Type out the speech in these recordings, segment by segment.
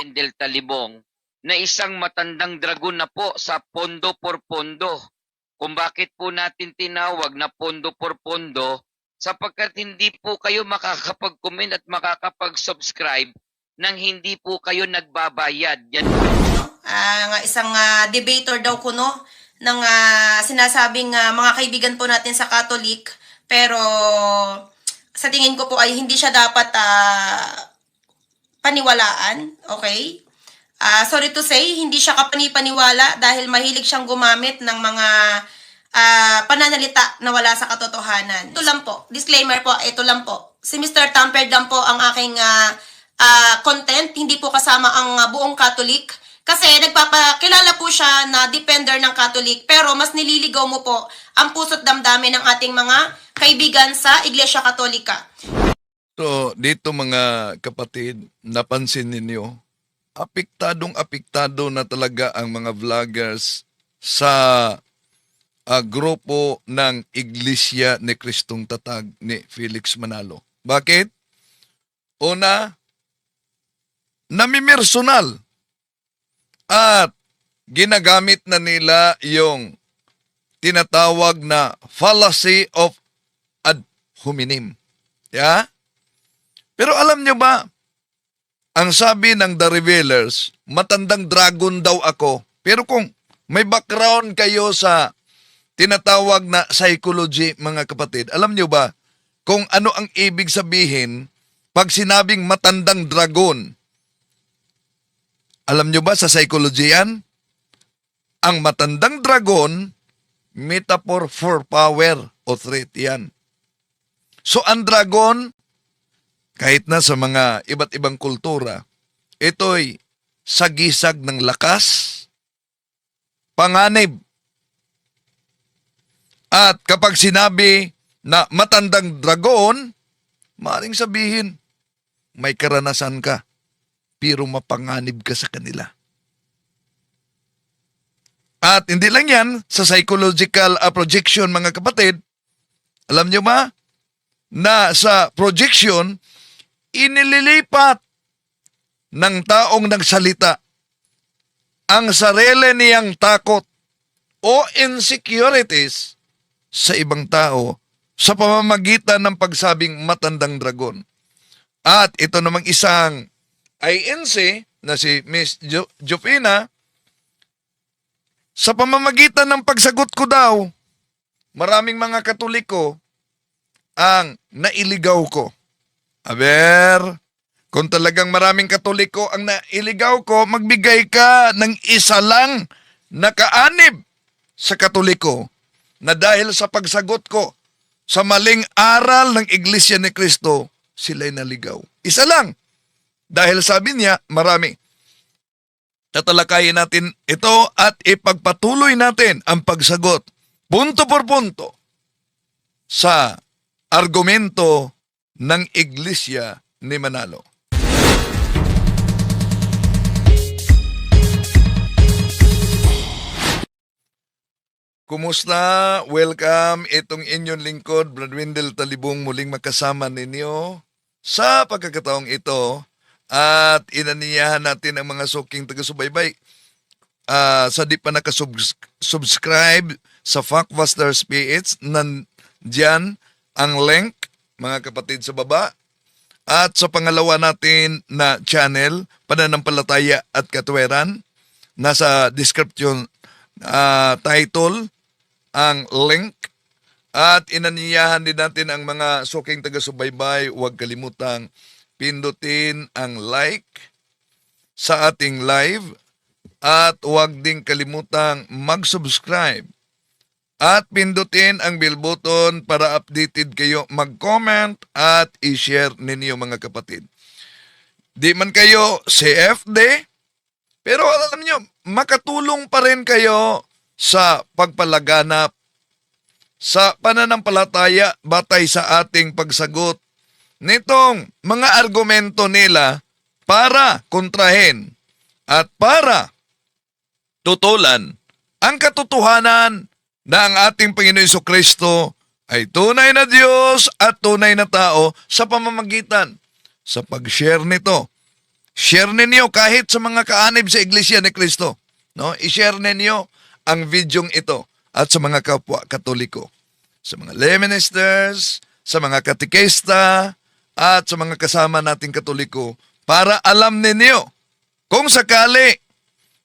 Wendell Talibong na isang matandang dragon na po sa pondo por pondo. Kung bakit po natin tinawag na pondo por pondo, sapagkat hindi po kayo makakapag-comment at makakapag-subscribe nang hindi po kayo nagbabayad. Yan Nga isang debater daw ko, no, ng sinasabing mga kaibigan po natin sa Catholic, pero sa tingin ko po ay hindi siya dapat paniwalaan, okay? Sorry to say, hindi siya kapanipaniwala dahil mahilig siyang gumamit ng mga pananalita na wala sa katotohanan. Ito lang po, disclaimer po, ito lang po. Si Mr. Tampered lang po ang aking content, hindi po kasama ang buong Catholic. Kasi nagpapakilala po siya na defender ng Catholic, pero mas nililigaw mo po ang puso't damdamin ng ating mga kaibigan sa Iglesia Katolika. So, dito mga kapatid, napansin ninyo, apektado na talaga ang mga vloggers sa grupo ng Iglesia ni Kristong Tatag ni Felix Manalo. Bakit? Una, namimersonal at ginagamit na nila yung tinatawag na fallacy of ad hominem. Yeah? Pero alam nyo ba, ang sabi ng The Revealers, matandang dragon daw ako. Pero kung may background kayo sa tinatawag na psychology, mga kapatid, alam nyo ba kung ano ang ibig sabihin pag sinabing matandang dragon? Alam nyo ba sa psychology yan? Ang matandang dragon, metaphor for power o threat yan. So ang dragon, kahit na sa mga iba't ibang kultura, ito'y sagisag ng lakas, panganib. At kapag sinabi na matandang dragon, maaaring sabihin, may karanasan ka, pero mapanganib ka sa kanila. At hindi lang yan, sa psychological projection, mga kapatid, alam nyo ba, na sa projection, inililipat ng taong nagsalita ang sarili niyang takot o insecurities sa ibang tao sa pamamagitan ng pagsabing matandang dragon. At ito namang isang INC na si Miss Jopina, sa pamamagitan ng pagsagot ko daw, maraming mga Katoliko ang nailigaw ko. Aber, kung talagang maraming Katoliko ang nailigaw ko, magbigay ka ng isa lang na kaanib sa Katoliko na dahil sa pagsagot ko sa maling aral ng Iglesia ni Cristo, sila'y naligaw. Isa lang. Dahil sabi niya, marami. Tatalakayin natin ito at ipagpatuloy natin ang pagsagot, punto por punto, sa argumento ng Iglesia ni Manalo. Kumusta? Welcome. Itong inyong lingkod, Brad Wendell Talibong, muling makasama ninyo sa pagkakataong ito at inaniyahan natin ang mga suking taga-subaybay sa di pa nakasubscribe sa Factbusters PH, nandyan ang link, mga kapatid, sa baba. At sa pangalawa natin na channel, Pananampalataya at Katwiran, nasa description title ang link. At inaniyahan din natin ang mga suking taga-subaybay, huwag kalimutang pindutin ang like sa ating live at huwag ding kalimutang mag-subscribe at pindutin ang bell button para updated kayo, mag-comment at i-share ninyo, mga kapatid. Di man kayo CFD, pero alam nyo, makatulong pa rin kayo sa pagpalaganap sa pananampalataya batay sa ating pagsagot nitong mga argumento nila para kontrahin at para tutulan ang katotohanan na ang ating Panginoon Jesucristo ay tunay na Diyos at tunay na tao sa pamamagitan sa pag-share nito share ninyo kahit sa mga kaanib sa Iglesia ni Cristo. No? I-share ninyo ang videong ito at sa mga kapwa Katoliko, sa mga lay ministers, sa mga katikista, at sa mga kasama nating Katoliko para alam ninyo kung sakali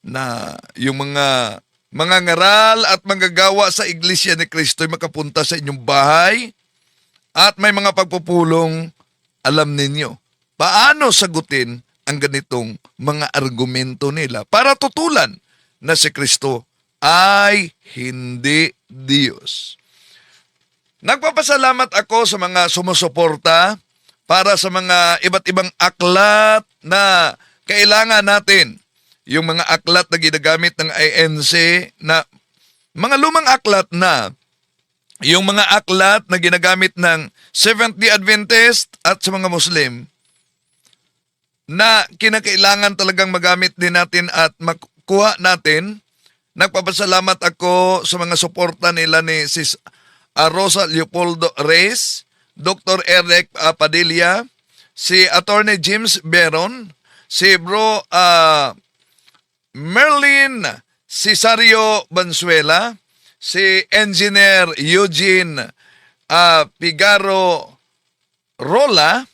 na yung mga ngaral at manggagawa sa Iglesia ni Cristo ay makapunta sa inyong bahay at may mga pagpupulong, alam ninyo paano sagutin ang ganitong mga argumento nila para tutulan na si Kristo ay hindi Diyos. Nagpapasalamat ako sa mga sumusuporta para sa mga iba't ibang aklat na kailangan natin. Yung mga aklat na ginagamit ng INC na mga lumang aklat na, yung mga aklat na ginagamit ng Seventh-day Adventist at sa mga Muslim na kinakailangan talagang magamit din natin at makuha natin. Nagpapasalamat ako sa mga suporta nila ni Sis Rosa Leopoldo Reyes, Dr. Eric Padilla, si Attorney James Beron, si Bro Merlin Cesario Bansuela, si Engineer Eugene Pigaro Rola,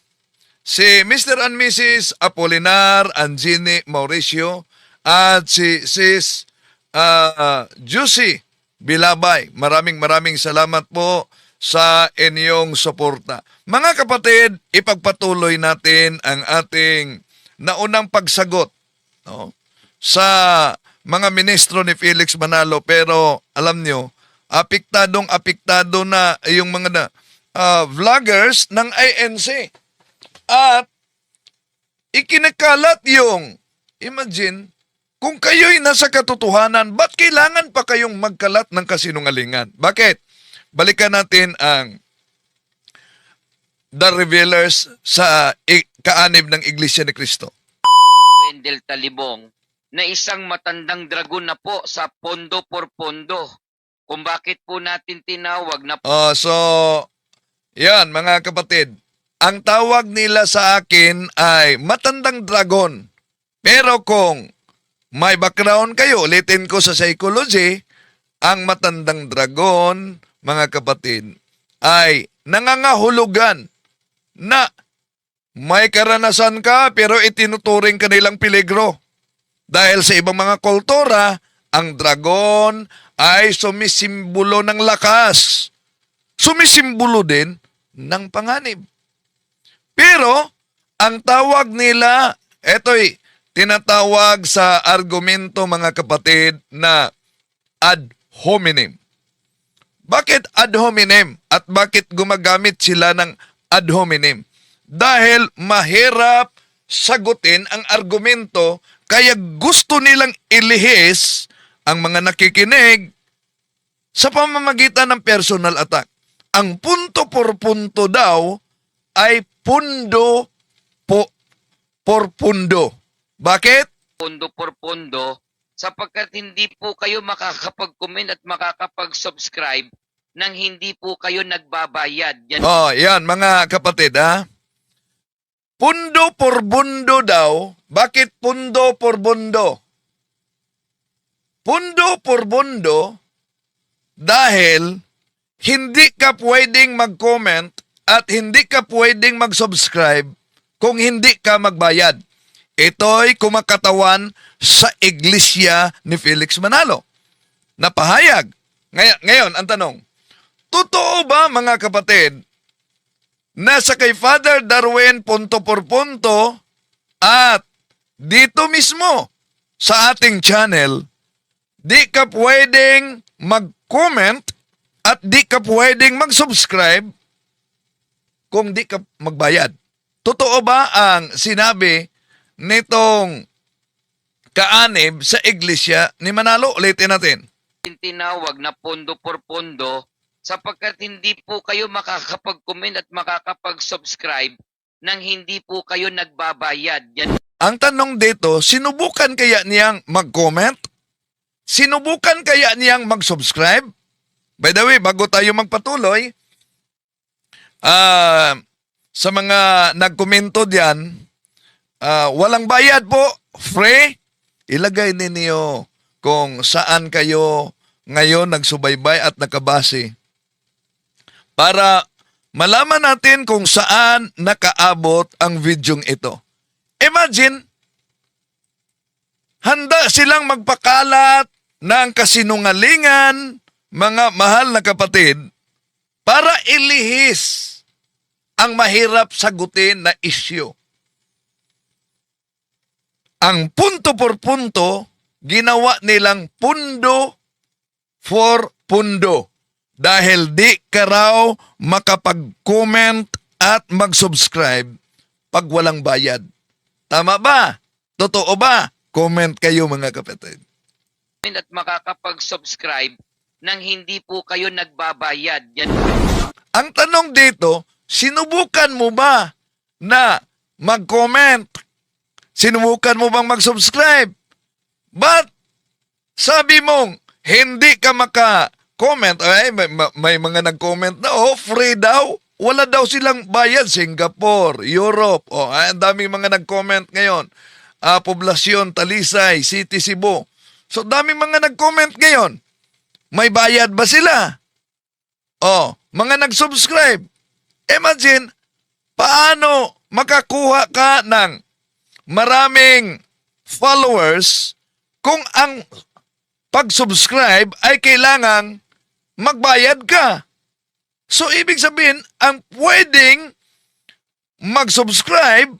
si Mr. and Mrs. Apolinar Angini Mauricio, at si Sis Juicy Bilabay. Maraming salamat po sa inyong suporta. Mga kapatid, ipagpatuloy natin ang ating naunang pagsagot, no, sa mga ministro ni Felix Manalo, pero alam nyo, apektado na yung mga vloggers ng INC. At ikinakalat yung, imagine, kung kayo'y nasa katotohanan, ba't kailangan pa kayong magkalat ng kasinungalingan? Bakit? Balikan natin ang The Revealers sa kaanib ng Iglesia ni Cristo. Wendell Talibong, na isang matandang dragon na po sa pondo por pondo. Kung bakit po natin tinawag na yan mga kapatid. Ang tawag nila sa akin ay matandang dragon. Pero kung may background kayo, ulitin ko sa psychology, ang matandang dragon, mga kapatid, ay nangangahulugan na may karanasan ka pero itinuturing ka nilang peligro. Dahil sa ibang mga kultura, ang dragon ay sumisimbolo ng lakas. Sumisimbolo din ng panganib. Pero, ang tawag nila, eto'y tinatawag sa argumento mga kapatid na ad hominem. Bakit ad hominem? At bakit gumagamit sila ng ad hominem? Dahil mahirap sagutin ang argumento, kaya gusto nilang ilihis ang mga nakikinig sa pamamagitan ng personal attack. Ang punto por punto daw ay pundo por pundo. Bakit? pondo por pondo, sapagkat hindi po kayo makakapag-comment at makakapag-subscribe nang hindi po kayo nagbabayad. Yan. Yan mga kapatid ha. Pundo por bundo daw. Bakit pundo por bundo? Pundo por bundo dahil hindi ka pwedeng mag-comment at hindi ka pwedeng mag-subscribe kung hindi ka magbayad. Ito'y kumakatawan sa iglesia ni Felix Manalo. Napahayag. Ngayon, ang tanong, totoo ba mga kapatid na sa kay Father Darwin punto por punto at dito mismo sa ating channel, di ka pwedeng mag-comment at di ka pwedeng mag-subscribe kung di ka magbayad? Totoo ba ang sinabi nitong kaanib sa iglesia ni Manalo? Ulitin natin. Tinawag na pondo por pondo, sapagkat hindi po kayo makakapag-comment at makakapag-subscribe nang hindi po kayo nagbabayad. Yan. Ang tanong dito, sinubukan kaya niyang mag-comment? Sinubukan kaya niyang mag-subscribe? By the way, bago tayo magpatuloy, sa mga nagkomento diyan, walang bayad po, free. Ilagay ninyo kung saan kayo ngayon nagsubaybay at nakabase para malaman natin kung saan nakaabot ang videong ito. Imagine, handa silang magpakalat ng kasinungalingan, mga mahal na kapatid, para ilihis ang mahirap sagutin na isyu. Ang punto por punto, ginawa nilang pundo for pundo. Dahil di ka raw makapag-comment at mag-subscribe pag walang bayad. Tama ba? Totoo ba? Comment kayo mga kapatid. At makakapag-subscribe nang hindi po kayo nagbabayad. Yan. Ang tanong dito, sinubukan mo ba na mag-comment? Sinubukan mo bang mag-subscribe? But sabi mong hindi ka maka-comment, ay may mga nag-comment na, free daw. Wala daw silang bayad. Singapore, Europe, ang daming mga nag-comment ngayon. Poblasyon, Talisay, City, Cebu. So daming mga nag-comment ngayon. May bayad ba sila? Mga nag-subscribe. Imagine, paano makakuha ka ng maraming followers kung ang pag-subscribe ay kailangang magbayad ka. So, ibig sabihin, ang pwedeng mag-subscribe,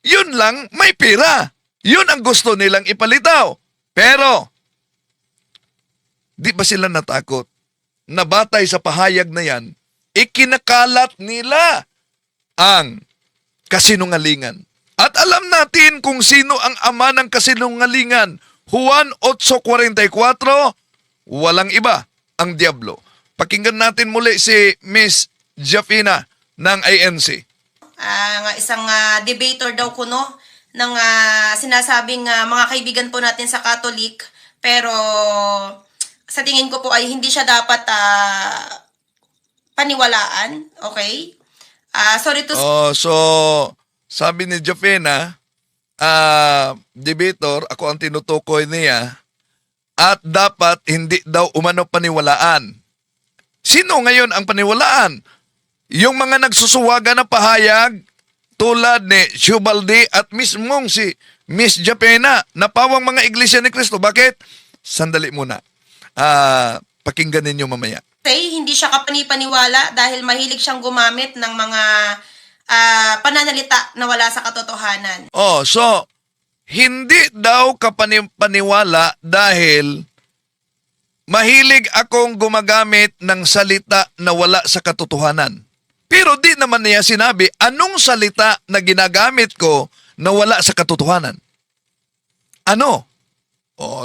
yun lang may pera. Yun ang gusto nilang ipalitaw. Pero, di ba sila natakot na batay sa pahayag na yan, ikinakalat nila ang kasinungalingan. At alam natin kung sino ang ama ng kasinungalingan. Juan 8:44, walang iba ang Diablo. Pakinggan natin muli si Miss Jafina ng ANC. Isang debater daw kuno ng sinasabing mga kaibigan po natin sa Catholic, pero sa tingin ko po ay hindi siya dapat paniwalaan. Okay? Sorry to So sabi ni Jafina, debater, ako ang tinutukoy niya, at dapat hindi daw umano paniwalaan. Sino ngayon ang paniwalaan? Yung mga nagsusuwaga na pahayag tulad ni Shubaldi at mismong si Miss Jafina na pawang mga iglesia ni Cristo. Bakit? Sandali muna. Pakinggan ninyo mamaya. hindi siya kapani-paniwala dahil mahilig siyang gumamit ng mga pananalita na wala sa katotohanan. So, hindi daw kapani-paniwala dahil mahilig akong gumagamit ng salita na wala sa katotohanan. Pero di naman niya sinabi anong salita na ginagamit ko na wala sa katotohanan. Ano?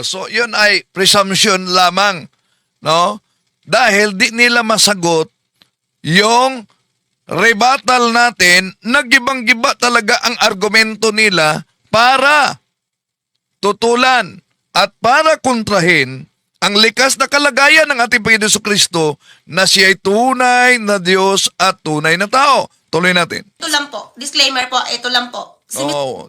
So yun ay presumption lamang, no? Dahil di nila masagot yung rebuttal natin, nagibang-giba talaga ang argumento nila para tutulan at para kontrahin ang likas na kalagayan ng ating Panginoon Jesucristo na siya ay tunay na Diyos at tunay na tao. Tuloy natin. Ito lang po. Disclaimer po. Ito lang po.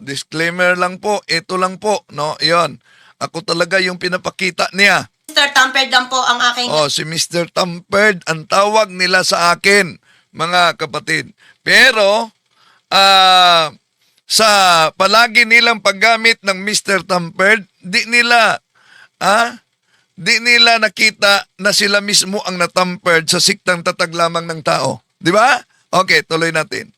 Disclaimer lang po. Ito lang po. No, yon. Ako talaga yung pinapakita niya. Mr. Tampered lang po ang aking... Si Mr. Tampered ang tawag nila sa akin, mga kapatid. Pero, sa palagi nilang paggamit ng Mr. Tampered, di nila nakita na sila mismo ang natampered sa siktang tatag lamang ng tao. Di ba? Okay, tuloy natin.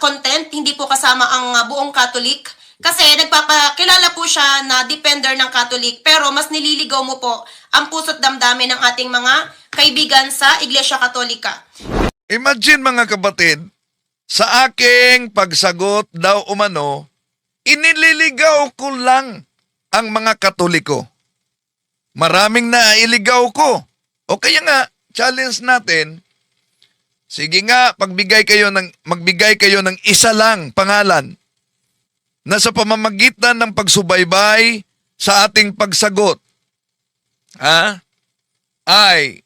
Content, hindi po kasama ang buong Catholic. Kasi nagpapakilala po siya na defender ng Catholic, pero mas nililigaw mo po ang puso't damdamin ng ating mga kaibigan sa Iglesia Katolika. Imagine mga kapatid, sa aking pagsagot daw umano, inililigaw ko lang ang mga Katoliko. Maraming nailigaw ko. O kaya nga, challenge natin, sige nga, magbigay kayo ng isa lang pangalan na sa pamamagitan ng pagsubaybay sa ating pagsagot, ay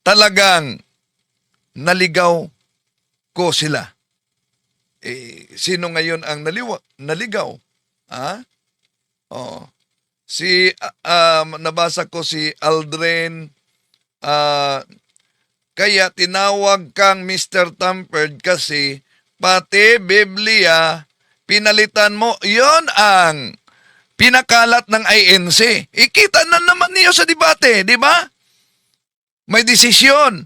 talagang naligaw ko sila. Sino ngayon ang naligaw? Ha? Oh. Nabasa ko si Aldrin, kaya tinawag kang Mr. Tampered kasi pati Biblia pinalitan mo. Yon ang pinakalat ng INC. Ikita na naman niyo sa debate, di ba? May desisyon.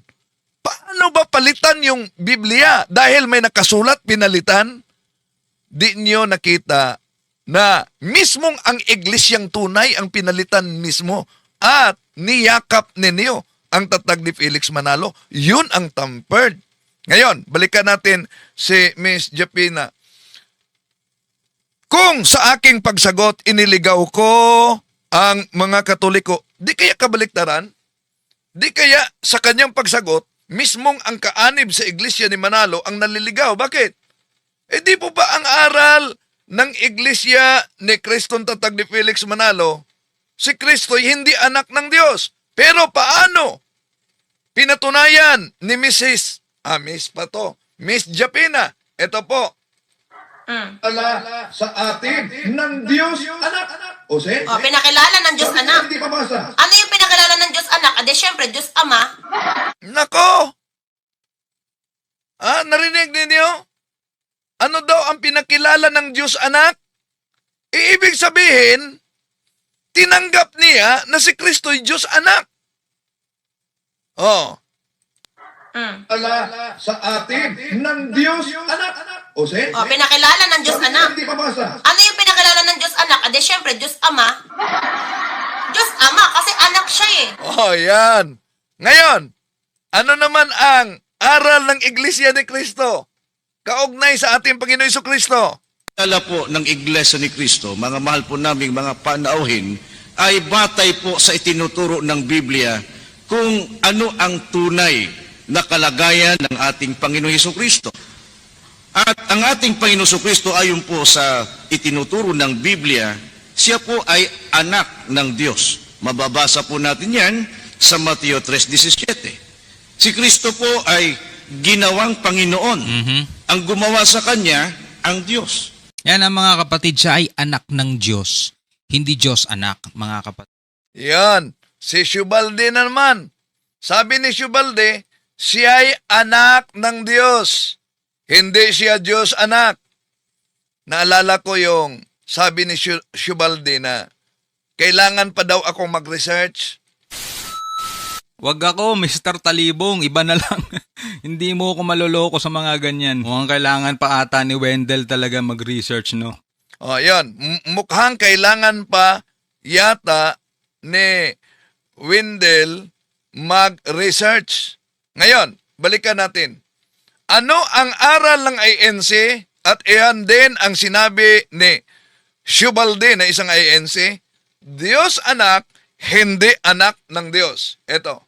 Paano ba palitan yung Biblia? Dahil may nakasulat, pinalitan? Di niyo nakita na mismong ang iglesyang tunay ang pinalitan mismo at niyakap ninyo ang tatag ni Felix Manalo. Yun ang tampered. Ngayon, balikan natin si Miss Japina. Kung sa aking pagsagot, iniligaw ko ang mga Katoliko, di kaya kabaliktaran? Di kaya sa kanyang pagsagot, mismong ang kaanib sa iglesia ni Manalo ang naliligaw? Bakit? Di po ba ang aral ng iglesia ni Kristong tatag ni Felix Manalo, si Kristo'y hindi anak ng Diyos? Pero paano pinatunayan ni Miss Japina? Ito po. Ala sa atin ng Diyos anak. Pinakilala ng Diyos anak. Hindi mabasa. Ano yung pinakilala ng Diyos anak? Syempre, Diyos Ama. Nako! Narinig ninyo? Ano daw ang pinakilala ng Diyos anak? Ibig sabihin, tinanggap niya na si Kristo'y Diyos anak. Ala sa atin ng Diyos anak. Pinakilala ng Diyos anak. Hindi mabasa. Ano yung pinakilala ng Diyos anak? Syempre, Diyos Ama. Diyos Ama, kasi anak siya eh. Yan. Ngayon, ano naman ang aral ng Iglesia ni Cristo? Kaugnay sa ating Panginoon Jesucristo. Ala po ng Iglesia ni Cristo, mga mahal po naming mga panauhin, ay batay po sa itinuturo ng Biblia kung ano ang tunay na kalagayan ng ating Panginoon Jesucristo. At ang ating Panginoon Jesucristo ayon po sa itinuturo ng Biblia, siya po ay anak ng Diyos. Mababasa po natin yan sa Mateo 3:17. Si Kristo po ay ginawang Panginoon. Ang gumawa sa Kanya, ang Diyos. Yan ang mga kapatid, siya ay anak ng Diyos. Hindi Diyos anak, mga kapatid. Yan. Si Shubalde naman. Sabi ni Shubalde, siya ay anak ng Diyos. Hindi siya Diyos anak. Naalala ko yung sabi ni Shubalde na kailangan pa daw akong mag-research. Wag ako, Mr. Talibong, iba na lang. Hindi mo ako maloloko sa mga ganyan. Mukhang kailangan pa ata ni Wendell talaga mag-research, no? Yan. Mukhang kailangan pa yata ni Wendell mag-research. Ngayon, balikan natin. Ano ang aral ng INC? At iyan din ang sinabi ni Shubalde na isang INC. Diyos anak, hindi anak ng Diyos. Ito.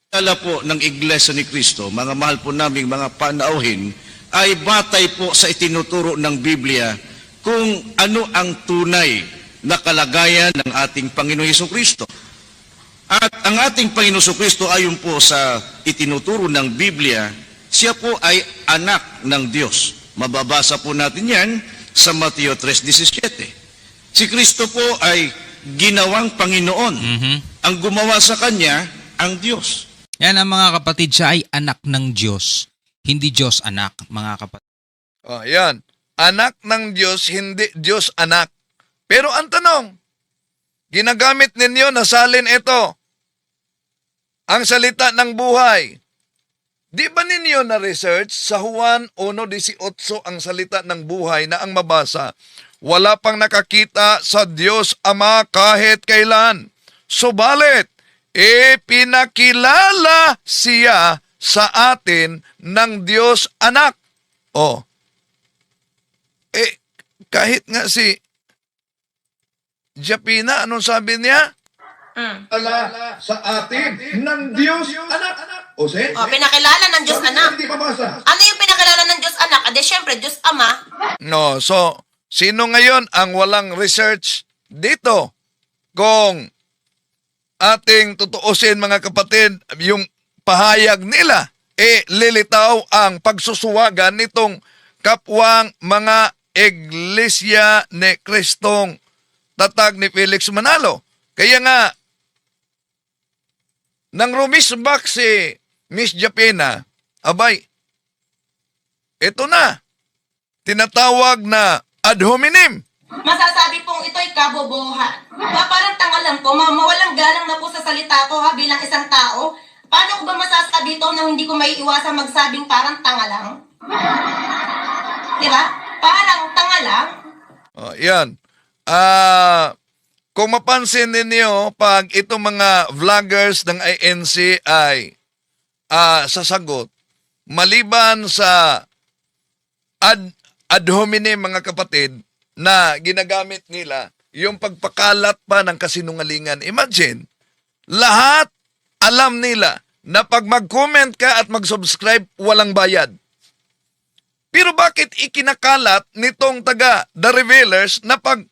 Ala po ng Iglesia ni Cristo, mga mahal po naming mga panauhin, ay batay po sa itinuturo ng Biblia kung ano ang tunay na kalagayan ng ating Panginoon Jesucristo. At ang ating Panginoon Jesucristo ayon po sa itinuturo ng Biblia, siya po ay anak ng Diyos. Mababasa po natin yan sa Mateo 3:17. Si Kristo po ay ginawang Panginoon. Ang gumawa sa Kanya, ang Diyos. Yan ang mga kapatid, siya ay anak ng Diyos. Hindi Diyos anak, mga kapatid. Yan. Anak ng Diyos, hindi Diyos anak. Pero ang tanong, ginagamit ninyo na salin ito, ang salita ng buhay. Di ba ninyo na-research sa Juan 1:18 ang salita ng buhay na ang mabasa? Wala pang nakakita sa Diyos Ama kahit kailan. Subalit, pinakilala siya sa atin ng Diyos anak. Kahit nga si Japina, anong sabi niya? Ala sa atin ng Diyos anak. Pinakilala ng Diyos anak. Hindi mabasa. Ano yung pinakilala ng Diyos anak? Syempre, Diyos Ama. No, so, sino ngayon ang walang research dito? Kung ating tutuusin mga kapatid, yung pahayag nila, lilitaw ang pagsusuwagan nitong kapwang mga Iglesia ni Kristong tatag ni Felix Manalo. Kaya nga, nang rumisbak si Miss Japena, abay, ito na, tinatawag na ad hominem. Masasabi pong ito'y kabobohan. Parang tanga lang po, mawalang galang na po sa salita ko ha, bilang isang tao. Paano ko ba masasabi ito na hindi ko may iwasang magsabing parang tanga lang? Diba? Parang tanga lang. Yan. Kung mapansin ninyo, pag itong mga vloggers ng INC ay sasagot, maliban sa ad hominem mga kapatid, na ginagamit nila yung pagpakalat pa ng kasinungalingan. Imagine, lahat alam nila na pag mag-comment ka at mag-subscribe, walang bayad. Pero bakit ikinakalat nitong taga The Revealers na pag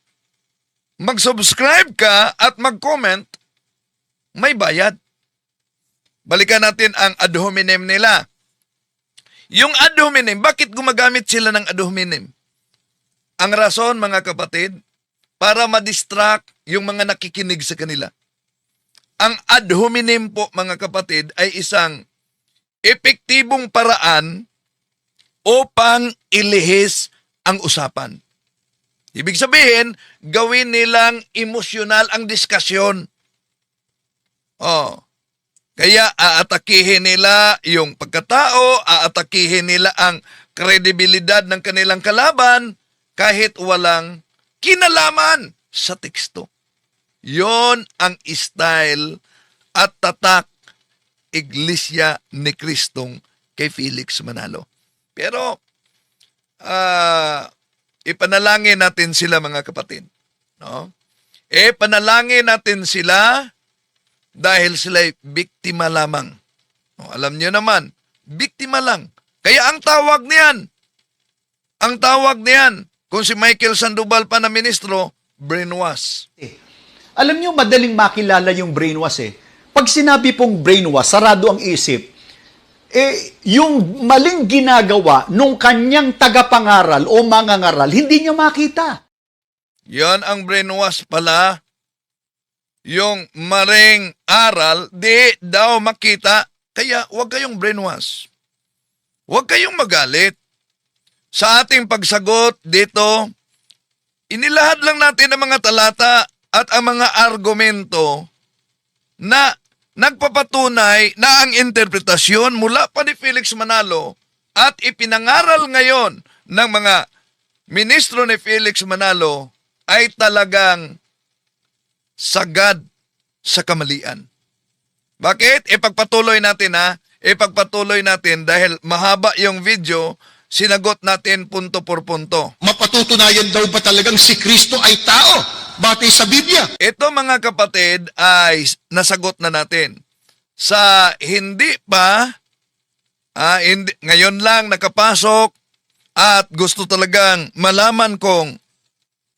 mag-subscribe ka at mag-comment, may bayad? Balikan natin ang ad hominem nila. Yung ad hominem, bakit gumagamit sila ng ad hominem? Ang rason, mga kapatid, para ma-distract yung mga nakikinig sa kanila. Ang ad hominem po, mga kapatid, ay isang epektibong paraan upang ilihis ang usapan. Ibig sabihin, gawin nilang emosyonal ang diskusyon. Kaya aatakihin nila yung pagkatao, aatakihin nila ang kredibilidad ng kanilang kalaban, kahit walang kinalaman sa teksto. Yon ang style at tatak Iglesia ni Kristong kay Felix Manalo. Pero, ipanalangin natin sila mga kapatid. No? Panalangin natin sila dahil sila'y biktima lamang. No, alam niyo naman, biktima lang. Kaya ang tawag niyan, kung si Michael Sandoval pa na ministro, brainwash. Alam niyo, madaling makilala yung brainwash eh. Pag sinabi pong brainwash, sarado ang isip, yung maling ginagawa nung kanyang tagapangaral o mangangaral, hindi niya makita. Yan ang brainwash pala. Yung maring aral, di daw makita. Kaya huwag kayong brainwash. Huwag kayong magalit. Sa ating pagsagot dito, inilahad lang natin ang mga talata at ang mga argumento na nagpapatunay na ang interpretasyon mula pa ni Felix Manalo at ipinangaral ngayon ng mga ministro ni Felix Manalo ay talagang sagad sa kamalian. Bakit? Ipagpatuloy natin Ipagpatuloy natin dahil mahaba yung video. Sinagot natin punto por punto. Mapatutunayan daw ba talagang si Kristo ay tao batay sa Biblia? Ito mga kapatid ay nasagot na natin. Sa hindi pa, ngayon lang nakapasok at gusto talagang malaman kung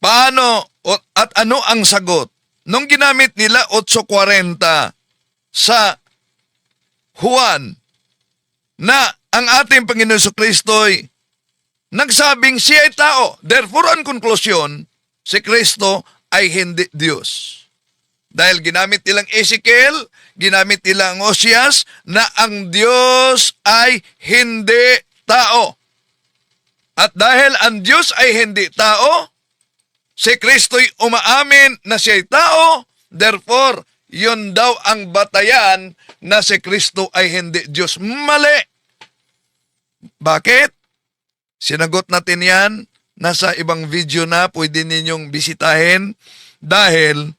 paano at ano ang sagot. Nung ginamit nila 8:40 sa Juan na ang ating Panginoon Kristo'y nagsabing siya ay tao. Therefore, ang konklusyon, si Kristo ay hindi Diyos. Dahil ginamit nilang Ezekiel, ginamit nilang Osias, na ang Diyos ay hindi tao. At dahil ang Diyos ay hindi tao, si Kristo'y umaamin na siya ay tao, therefore, yun daw ang batayan na si Kristo ay hindi Diyos. Mali! Bakit? Sinagot natin yan. Nasa ibang video na, pwede ninyong bisitahin. Dahil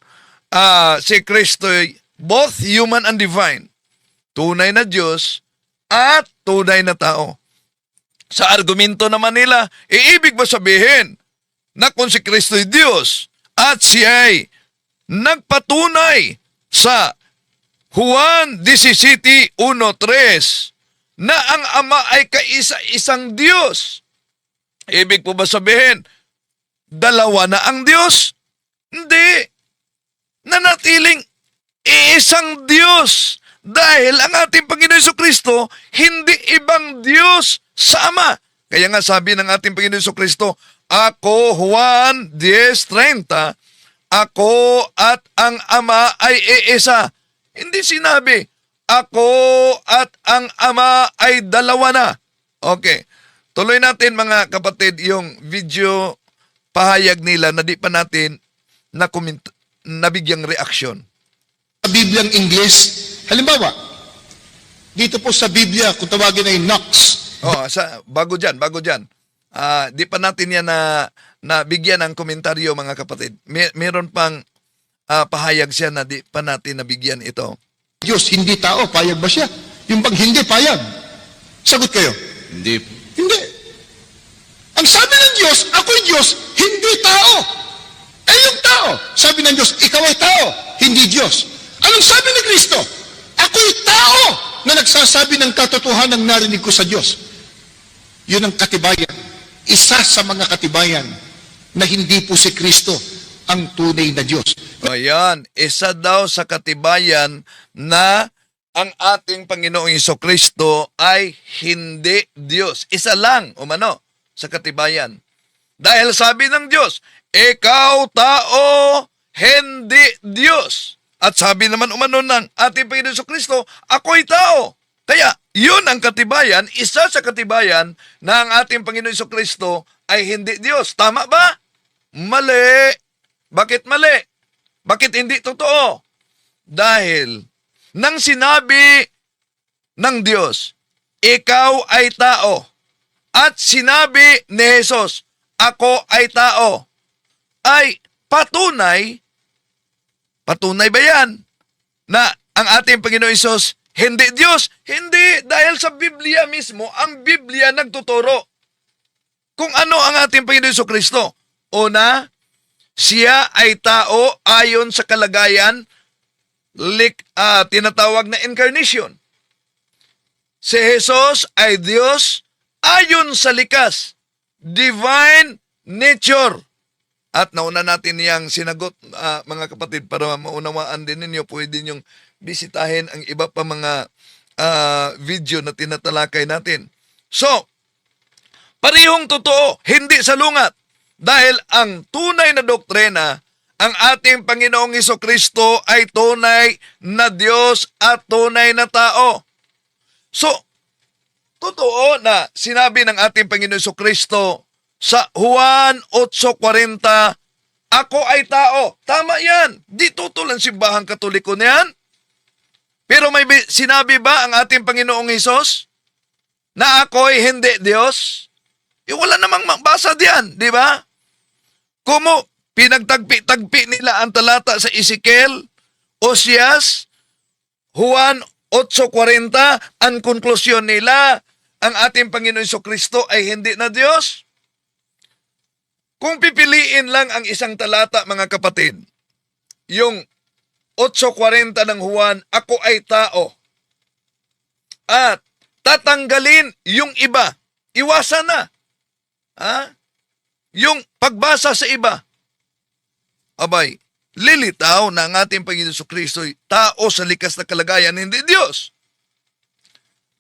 si Kristo both human and divine. Tunay na Diyos at tunay na tao. Sa argumento naman nila, ibig ba sabihin na kung si Kristo ay Diyos at siya ay nagpatunay sa Juan 17:1-3 na ang Ama ay kaisa-isang Diyos. Ibig po ba sabihin, dalawa na ang Diyos? Hindi. Nanatiling iisang Diyos. Dahil ang ating Panginoon Jesucristo, hindi ibang Diyos sa Ama. Kaya nga sabi ng ating Panginoon Jesucristo, ako, Juan 10:30, ako at ang Ama ay iisa. Hindi sinabi, ako at ang Ama ay dalawa na. Okay. Tuloy natin mga kapatid yung video pahayag nila na di pa natin nabigyang reaksyon. Sa Bibliang Ingles, halimbawa, dito po sa Biblia, kung tawagin ay Knox, Bago dyan. Di pa natin yan na bigyan ng komentaryo mga kapatid. Meron pang pahayag siya na di pa natin nabigyan ito. Diyos, hindi tao, payag ba siya? Yung pag hindi payag, sagot kayo. Hindi po. Hindi. Ang sabi ng Diyos, ako'y Diyos, hindi tao. Eh yung tao, sabi ng Diyos, ikaw ay tao, hindi Diyos. Anong sabi ni Kristo? Ako'y tao na nagsasabi ng katotohanan ng narinig ko sa Diyos. Yun ang katibayan. Isa sa mga katibayan na hindi po si Kristo ang tunay na Diyos. O yan, isa daw sa katibayan na ang ating Panginoong Jesucristo ay hindi Diyos. Isa lang, umano, sa katibayan. Dahil sabi ng Diyos, ikaw tao, hindi Diyos. At sabi naman umano ng ating Panginoong Jesucristo, ako'y tao. Kaya, yun ang katibayan, isa sa katibayan na ang ating Panginoon Jesucristo ay hindi Diyos. Tama ba? Mali. Bakit mali? Bakit hindi totoo? Dahil, nang sinabi ng Diyos, ikaw ay tao, at sinabi ni Jesus, ako ay tao, ay patunay ba yan na ang ating Panginoon Hesus hindi Diyos? Hindi, dahil sa Biblia mismo, ang Biblia nagtuturo kung ano ang ating Panginoon Jesucristo. Una, siya ay tao ayon sa kalagayan, tinatawag na incarnation. Si Jesus ay Diyos ayon sa likas, divine nature. At nauna natin niyang sinagot, mga kapatid, para maunawaan din ninyo, pwede niyong bisitahin ang iba pa mga video na tinatalakay natin. So, parehong totoo, hindi salungat. Dahil ang tunay na doktrina, ang ating Panginoong Jesucristo ay tunay na Diyos at tunay na tao. So, totoo na sinabi ng ating Panginoong Jesucristo sa Juan 8:40, ako ay tao. Tama yan. Di tutol ang simbahang Katoliko niyan. Pero may sinabi ba ang ating Panginoong Hesus na ako'y hindi Diyos? Wala namang mabasa diyan, di ba? Kumo pinagtagpi-tagpi nila ang talata sa Ezekiel, Osias, Juan 8:40, ang konklusyon nila, ang ating Panginoon Jesucristo ay hindi na Diyos. Kung pipiliin lang ang isang talata, mga kapatid, yung 8:40 ng Juan, ako ay tao. At tatanggalin yung iba. Iwasan na. Yung pagbasa sa iba. Abay, lilitaw na ang ating Panginoon Jesucristo ay tao sa likas na kalagayan, hindi Diyos.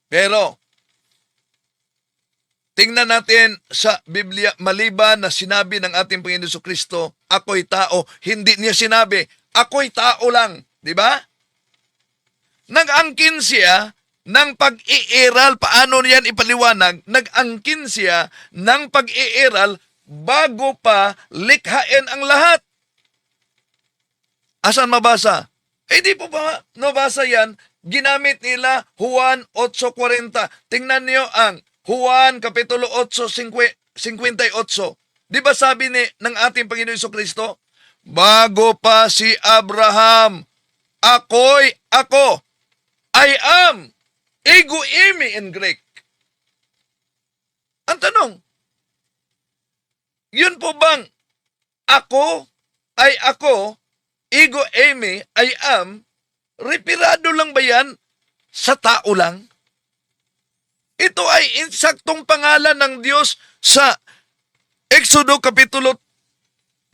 Pero, tingnan natin sa Biblia, maliban na sinabi ng ating Panginoon Jesucristo, ako'y tao, hindi niya sinabi, ako'y tao lang, di ba? Nag-angkin siya ng pag-iiral, paano niyan ipaliwanag? Nag-angkin siya ng pag-iiral bago pa likhain ang lahat. Asan mabasa? Di po ba nabasa yan? Ginamit nila Juan 8:40. Tingnan niyo ang Juan Kapitulo 8:58. Di ba sabi ng ating Panginoon Jesucristo? Bago pa si Abraham, ako'y ako. I am. Ego eimi in Greek. Ang tanong, yun po bang ako ay ako, ego eimi, I am, repirado lang ba yan sa tao lang? Ito ay insaktong pangalan ng Diyos sa Exodo Kapitulo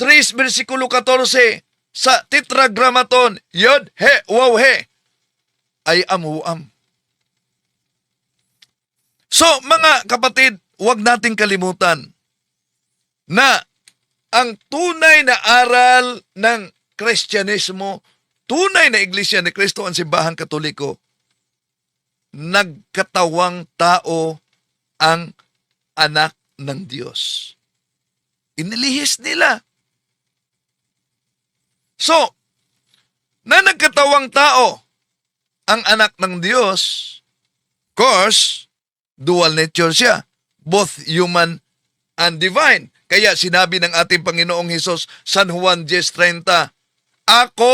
3, versikulo 14, sa Tetragrammaton, Yod, He, Waw, He, I am who am. So, mga kapatid, huwag nating kalimutan na ang tunay na aral ng Kristyanismo, tunay na Iglesia ni Cristo, ang Simbahang Katoliko, nagkatawang tao ang anak ng Diyos. Inilihis nila. So, na nagkatawang tao ang anak ng Diyos, of course, dual nature siya, both human and divine. Kaya sinabi ng ating Panginoong Hesus, San Juan 10:30, Ako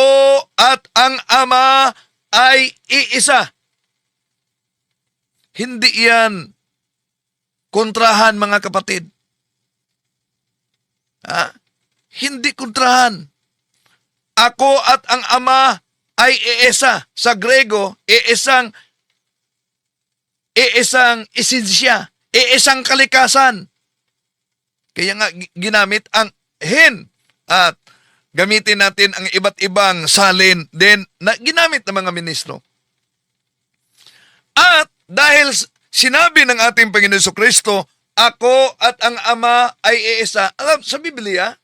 at ang Ama ay iisa. Hindi yan kontrahan, mga kapatid. Hindi kontrahan. Ako at ang Ama ay iisa. Sa Grego, iisang esensya, iisang kalikasan. Kaya nga ginamit ang hin at gamitin natin ang iba't ibang salin din na ginamit ng mga ministro. At dahil sinabi ng ating Panginoon Jesucristo, ako at ang Ama ay iisa. Alam, sa Biblia,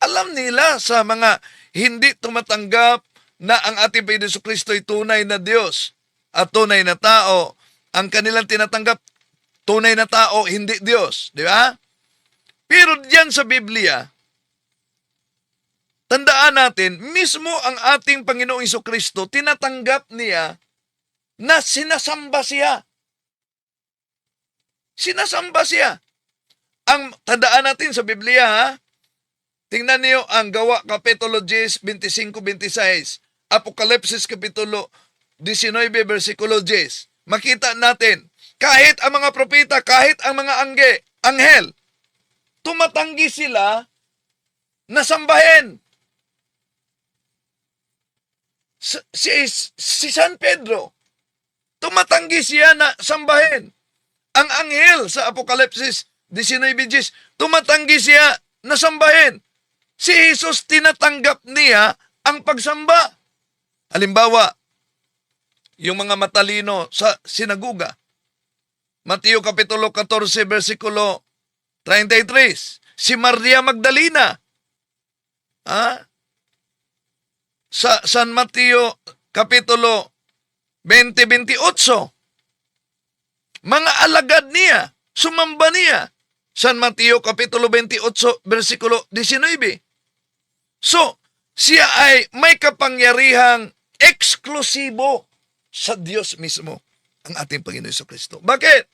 alam nila sa mga hindi tumatanggap na ang ating Panginoon Jesucristo ay tunay na Diyos at tunay na tao. Ang kanilang tinatanggap, tunay na tao, hindi Diyos. Di ba? Pero diyan sa Biblia, tandaan natin, mismo ang ating Panginoong Jesucristo, tinatanggap niya na sinasamba siya. Sinasamba siya. Ang tandaan natin sa Biblia, ha? Tingnan niyo ang Gawa Kapitulo 10, 25-26, Apokalipsis Kapitulo 19, versikulo 10. Makita natin, kahit ang mga propeta, kahit ang mga anghel, tumatanggi sila na sambahin. Si San Pedro, tumatanggi siya na sambahin. Ang anghel sa Apokalipsis 19:10, tumatanggi siya na sambahin. Si Jesus, tinatanggap niya ang pagsamba. Halimbawa, yung mga matalino sa sinaguga. Mateo Kapitulo 14, versikulo 33. Si Maria Magdalena. Sa San Mateo Kapitulo 20-28. Mga alagad niya, sumamba niya. San Mateo Kapitulo 28, versikulo 19. So, siya ay may kapangyarihang eksklusibo sa Diyos mismo, ang ating Panginoon Jesucristo. Bakit?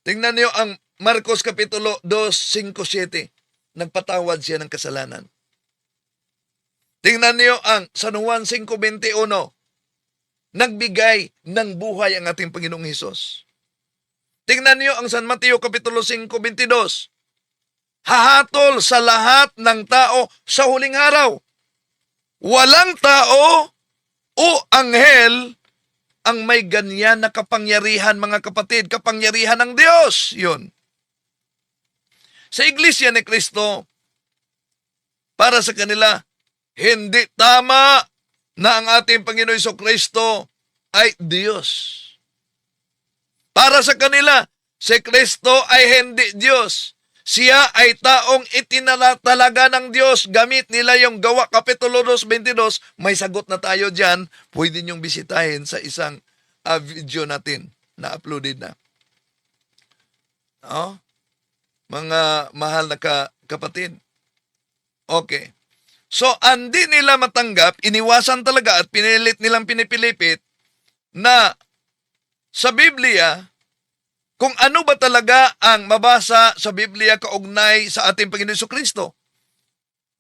Tingnan niyo ang Marcos Kapitulo 2:5-7. Nagpatawad siya ng kasalanan. Tingnan niyo ang San Juan 5:21. Nagbigay ng buhay ang ating Panginoong Hesus. Tingnan niyo ang San Mateo Kapitulo 5:22. Hahatol sa lahat ng tao sa huling araw. Walang tao o anghel ang may ganyan na kapangyarihan, mga kapatid, kapangyarihan ng Diyos. Yun. Sa Iglesia ni Cristo, para sa kanila, hindi tama na ang ating Panginoon Jesucristo ay Diyos. Para sa kanila, si Kristo ay hindi Diyos. Siya ay taong itinatalaga ng Diyos. Gamit nila yung Gawa Kapitulo 2:22. May sagot na tayo dyan. Pwede niyong bisitahin sa isang video natin na uploaded na. Mga mahal na kapatid. Okay. So, hindi nila matanggap, iniwasan talaga at pinilit nilang pinipilipit na sa Biblia, kung ano ba talaga ang mabasa sa Biblia kaugnay sa ating Panginoon Jesucristo.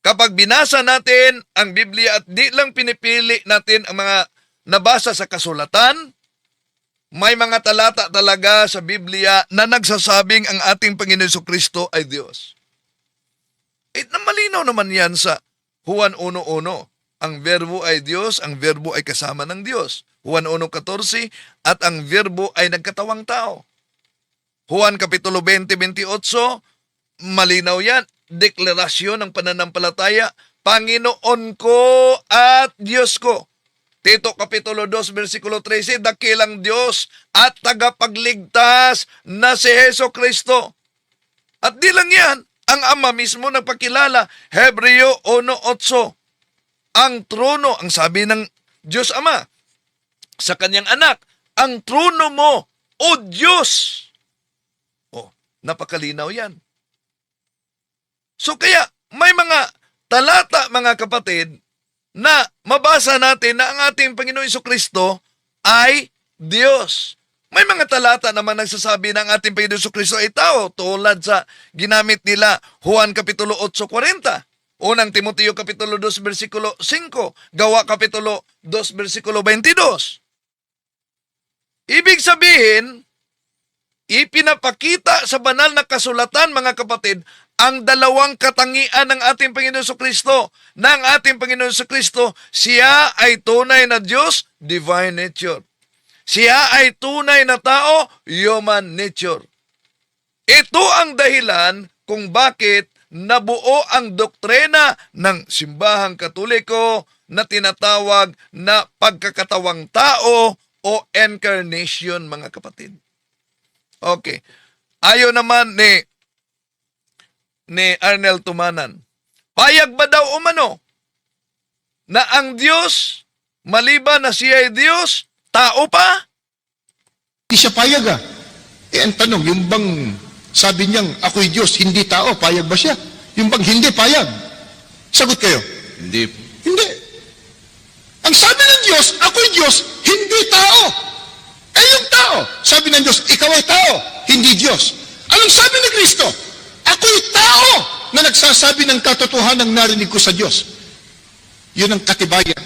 Kapag binasa natin ang Biblia at di lang pinipili natin ang mga nabasa sa kasulatan, may mga talata talaga sa Biblia na nagsasabing ang ating Panginoon Jesucristo ay Diyos. Malinaw naman yan sa Juan 1:1. Ang verbo ay Diyos, ang verbo ay kasama ng Diyos. Juan 1:14, at ang verbo ay nagkatawang tao. Juan Kapitulo 20:28, malinaw yan, deklarasyon ng pananampalataya, Panginoon ko at Diyos ko. Tito Kapitulo 2, versikulo 13, dakilang Diyos at tagapagligtas na si Heso Kristo. At di lang yan, ang Ama mismo nagpakilala, Hebreo 1:8. Ang trono, ang sabi ng Diyos Ama sa kanyang anak, ang trono mo, O Diyos. Oh, napakalinaw yan. So kaya, may mga talata, mga kapatid, na mabasa natin na ang ating Panginoon Jesucristo ay Diyos. May mga talata naman nagsasabi na ang ating Panginoon Jesucristo ay tao, tulad sa ginamit nila Juan Kapitulo 8:40, Unang Timoteo Kapitulo 2, versikulo 5, Gawa Kapitulo 2, versikulo 22. Ibig sabihin, ipinapakita sa banal na kasulatan, mga kapatid, ang dalawang katangian ng ating Panginoon Jesucristo. Na ang ating Panginoon Jesucristo, siya ay tunay na Diyos, divine nature. Siya ay tunay na tao, human nature. Ito ang dahilan kung bakit nabuo ang doktrina ng simbahang Katoliko na tinatawag na pagkakatawang tao o incarnation, mga kapatid. Okay. Ayaw naman ni Arnel Tumanan. Payag ba daw umano na ang Diyos, maliban na siya ay Diyos, tao pa? Hindi siya payag ah. Ang tanong, yung bang sabi niyang ako'y Diyos, hindi tao, payag ba siya? Yung bang hindi payag? Sagot kayo. Hindi. Hindi. Ang sabi ng Diyos, ako'y Diyos, hindi tao. Yung tao, sabi ng Diyos, ikaw ay tao, hindi Diyos. Anong sabi ni Kristo? Ako'y tao na nagsasabi ng katotohanan narinig ko sa Diyos. Yun ang katibayan.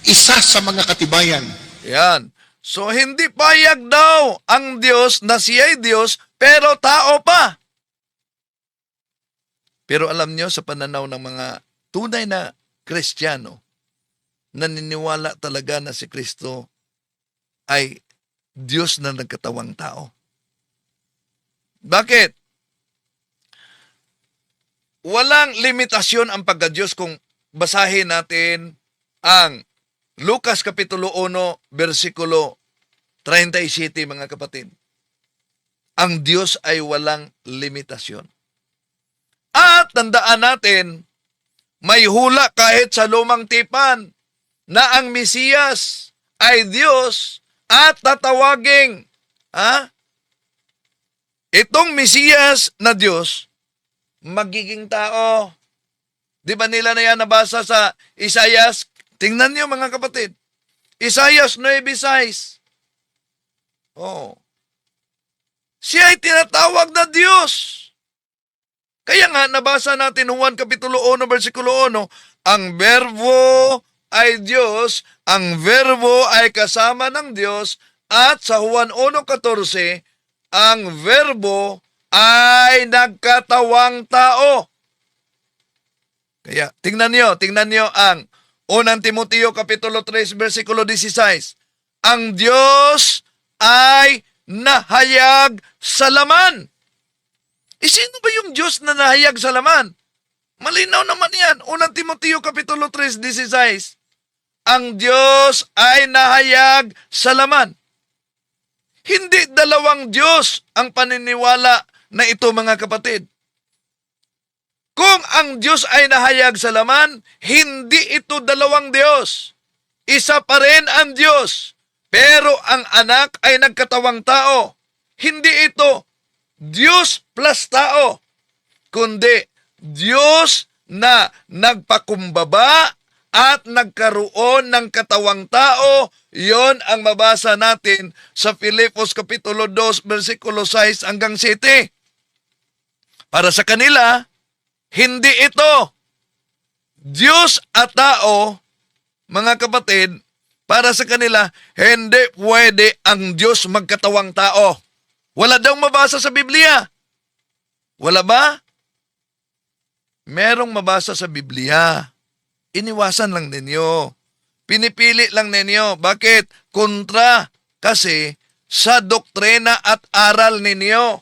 Isa sa mga katibayan. Yan. So, hindi payag daw ang Diyos na siya ay Diyos, pero tao pa. Pero alam nyo, sa pananaw ng mga tunay na Kristiyano, naniniwala talaga na si Kristo ay Diyos na nagkatawang tao. Bakit? Walang limitasyon ang pagka-Diyos kung basahin natin ang Lucas Kapitulo 1, versikulo 37, mga kapatid. Ang Diyos ay walang limitasyon. At tandaan natin, may hula kahit sa lumang tipan na ang Mesiyas ay Diyos at tatawaging, itong Mesiyas na Diyos, magiging tao. Di ba nila na yan nabasa sa Isaias? Tingnan niyo, mga kapatid. Isaias 9:6. Oh. Siya ay tinatawag na Diyos. Kaya nga, nabasa natin Juan Kapitulo 1, versikulo 1, ang verbo ay Diyos, ang verbo ay kasama ng Diyos, at sa Juan 1:14, ang verbo ay nagkatawang tao. Kaya, tingnan niyo ang Unang Timoteo Kapitulo 3, versikulo 16. Ang Diyos ay nahayag sa laman. Sino ba yung Diyos na nahayag sa laman? Malinaw naman yan. Unang Timoteo Kapitulo 3, 16. Ang Diyos ay nahayag sa laman. Hindi dalawang Diyos ang paniniwala na ito, mga kapatid. Kung ang Diyos ay nahayag sa laman, hindi ito dalawang Diyos. Isa pa rin ang Diyos. Pero ang anak ay nagkatawang tao. Hindi ito Diyos plus tao, kundi Diyos na nagpakumbaba at nagkaroon ng katawang tao. Yon ang mabasa natin sa Filipos Kapitulo 2, versikulo 6 hanggang 7. Para sa kanila, hindi ito Diyos at tao, mga kapatid. Para sa kanila, hindi pwede ang Diyos magkatawang tao. Wala daw mabasa sa Biblia. Wala ba? Merong mabasa sa Biblia. Iniwasan lang ninyo. Pinipili lang ninyo. Bakit? Kontra kasi sa doktrina at aral ninyo.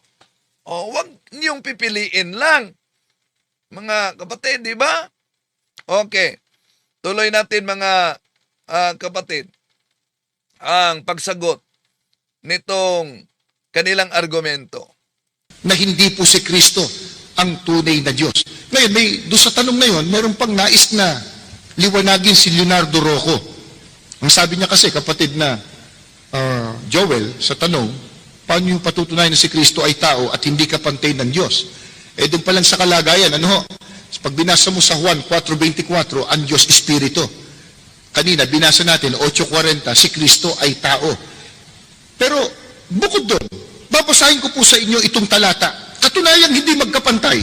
O, wag niyong pipiliin lang. Mga kapatid, di ba? Okay. Tuloy natin, mga kapatid. ang pagsagot nitong kanilang argumento. Na hindi po si Kristo ang tunay na Diyos. Ngayon, doon sa tanong na yun, meron pang nais na liwanagin si Leonardo Rocco. Ang sabi niya kasi, kapatid na Joel, sa tanong, paano yung patutunayan na si Kristo ay tao at hindi kapantay ng Diyos? Doon pa lang sa kalagayan, pag binasa mo sa Juan 4.24, ang Diyos Espiritu. Kanina, binasa natin, 8.40, si Kristo ay tao. Pero, bukod doon, babasahin ko po sa inyo itong talata. Katunayang hindi magkapantay.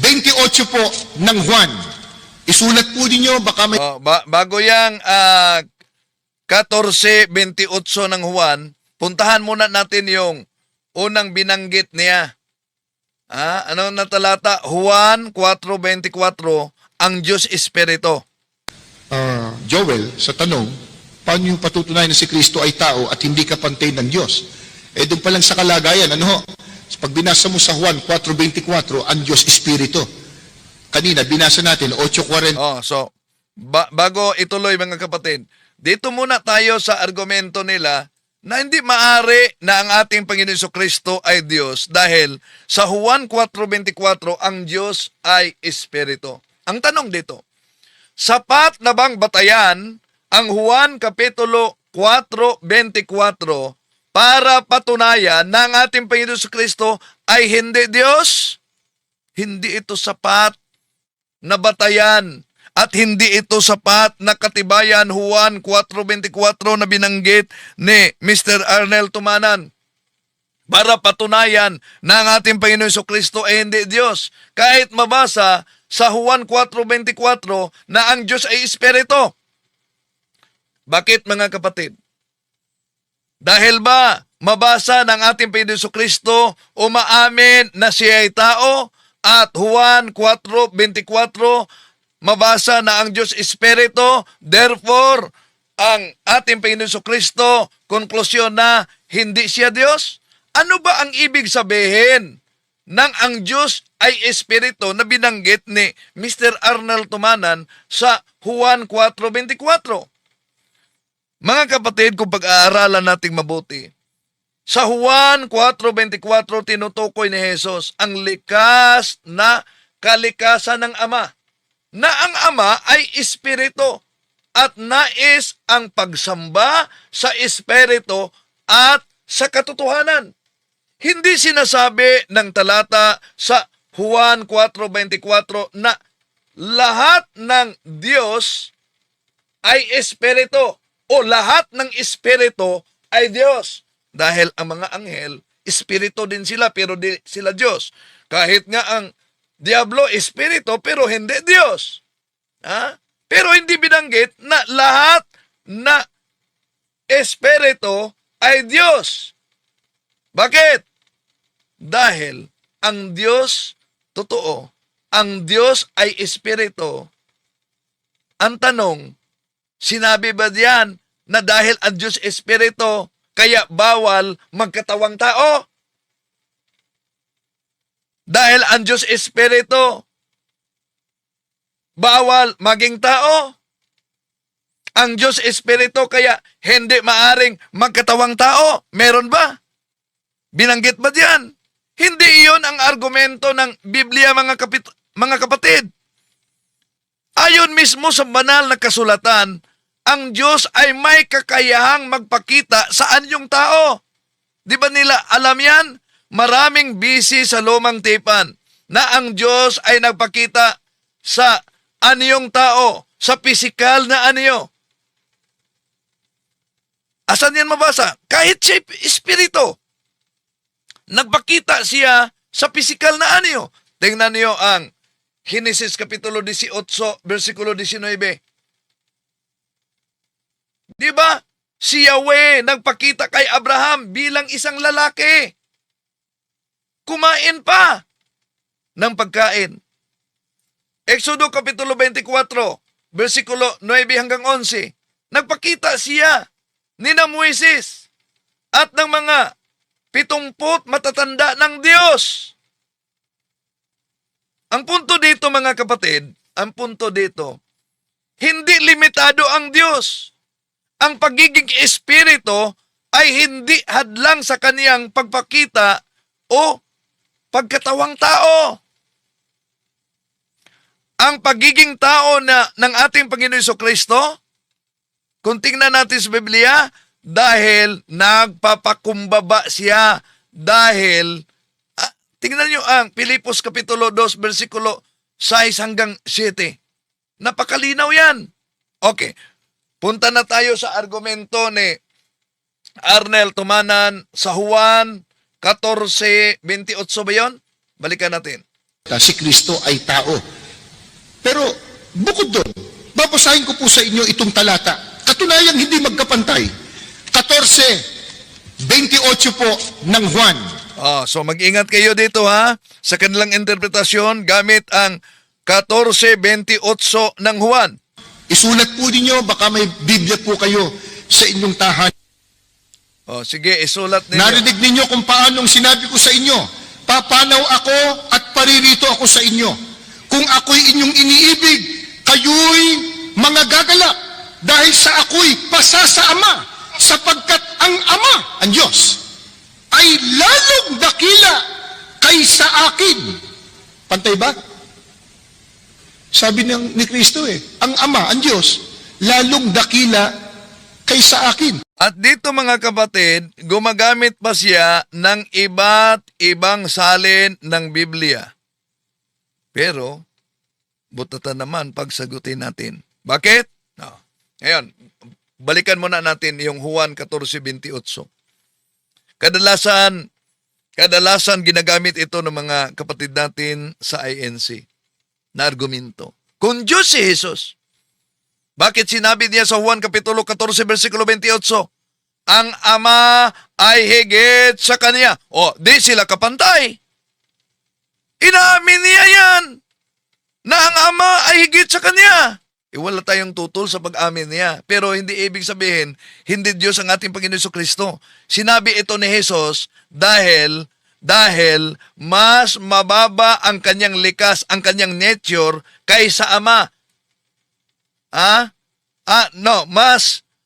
14.28 po ng Juan. Isulat po ninyo, baka may... Bago yang 14:28 ng Juan, puntahan muna natin yung unang binanggit niya. Ano na talata? Juan 4:24, ang Diyos Espiritu. Joel, sa tanong, paano yung patutunayan na si Kristo ay tao at hindi kapantay ng Diyos? Doon pa lang sa kalagayan, pag binasa mo sa Juan 4.24, ang Diyos Espiritu. Kanina, binasa natin, 8.40. So, bago ituloy mga kapatid, dito muna tayo sa argumento nila na hindi maari na ang ating Panginoon Jesucristo ay Diyos dahil sa Juan 4.24, ang Diyos ay Espiritu. Ang tanong dito, sapat na bang batayan ang Juan Kapitulo 4.24 para patunayan na ang ating Panginoon Jesucristo ay hindi Diyos? Hindi ito sapat na batayan at hindi ito sapat na katibayan. Juan 4.24 na binanggit ni Mr. Arnel Tumanan para patunayan na ang ating Panginoon Jesucristo ay hindi Diyos. Kahit mabasa sa Juan 4.24 na ang Diyos ay Espiritu. Bakit mga kapatid? Dahil ba mabasa ng ating Panginoon Jesucristo umaamin na siya ay tao at Juan 4.24 mabasa na ang Diyos Espiritu, therefore, ang ating Panginoon Jesucristo, konklusyon na hindi siya Diyos? Ano ba ang ibig sabihin ng ang Diyos ay Espiritu na binanggit ni Mr. Arnel Tumanan sa Juan 4.24? Mga kapatid, kung pag-aaralan nating mabuti, sa Juan 4.24, tinutukoy ni Jesus ang likas na kalikasan ng Ama, na ang Ama ay Espiritu at nais ang pagsamba sa Espiritu at sa katotohanan. Hindi sinasabi ng talata sa Juan 4.24 na lahat ng Diyos ay Espiritu o lahat ng Espiritu ay Diyos. Dahil ang mga anghel, Espiritu din sila pero di sila Diyos. Kahit nga ang Diablo, Espiritu pero hindi Diyos. Pero hindi binanggit na lahat na Espiritu ay Diyos. Bakit? Dahil ang Diyos, totoo, ang Diyos ay Espiritu. Ang tanong, sinabi ba diyan na dahil ang Diyos Espiritu, kaya bawal magkatawang tao? Dahil ang Diyos Espiritu, bawal maging tao? Ang Diyos Espiritu kaya hindi maaring magkatawang tao? Meron ba? Binanggit ba diyan? Hindi iyon ang argumento ng Biblia, mga kapatid. Ayon mismo sa banal na kasulatan, ang Diyos ay may kakayahang magpakita sa anyong tao. Di ba nila alam yan? Maraming busy sa lumang tipan na ang Diyos ay nagpakita sa anyong tao, sa pisikal na anyo. Asan yan mabasa? Kahit siya Espiritu, nagpakita siya sa pisikal na anyo. Tingnan niyo ang Genesis Kapitulo 18, versikulo 19. Di ba? Si Yahweh nagpakita kay Abraham bilang isang lalaki. Kumain pa ng pagkain. Exodo Kapitulo 24, versikulo 9 hanggang 11. Nagpakita siya ni na Moises at ng mga 70 matatanda ng Diyos. Ang punto dito, mga kapatid, ang punto dito, hindi limitado ang Diyos. ang pagiging espiritu ay hindi hadlang sa kaniyang pagpakita o pagkatawang tao. Ang pagiging tao ng ating Panginoon Jesucristo, kung tingnan natin sa Biblia, dahil nagpapakumbaba siya, dahil, tingnan nyo ang Pilipos Kapitulo 2, versikulo 6 hanggang 7. Napakalinaw yan. Okay, punta na tayo sa argumento ni Arnel Tumanan sa Juan 14:28 ba yun? Balikan natin. Si Kristo ay tao. Pero bukod doon, babasahin ko po sa inyo itong talata. Katunayang hindi magkapantay. 14:28 po ng Juan. So mag-ingat kayo dito ha sa kanilang interpretasyon gamit ang 14:28 ng Juan. Isulat po ninyo, baka may Biblia po kayo sa inyong tahanan. Sige, isulat ninyo. Narinig ninyo kung paanong sinabi ko sa inyo, papanaw ako at paririto ako sa inyo. Kung ako'y inyong iniibig, kayo'y mga gagalak dahil sa ako'y pasa sa Ama, sapagkat ang Ama, ang Diyos, ay lalong dakila kaysa akin. Pantay ba? Sabi ni Kristo ang Ama, ang Diyos, lalong dakila kaysa akin. At dito mga kapatid, gumagamit pa siya ng iba't ibang salin ng Biblia. Pero, butatan naman pagsagutin natin. Bakit? Ngayon, balikan muna natin yung Juan 14:28. Kadalasan ginagamit ito ng mga kapatid natin sa INC na argumento. Kung Diyos si Jesus, bakit sinabi niya sa Juan Kapitulo 14, versikulo 28, ang Ama ay higit sa Kanya? Di sila kapantay. Inaamin niya yan, na ang Ama ay higit sa Kanya. Wala tayong tutol sa pag-amin niya. Pero hindi ibig sabihin, hindi Diyos ang ating Panginoon Jesucristo. Sinabi ito ni Jesus dahil mas mababa ang kanyang likas, ang kanyang nature kaysa Ama.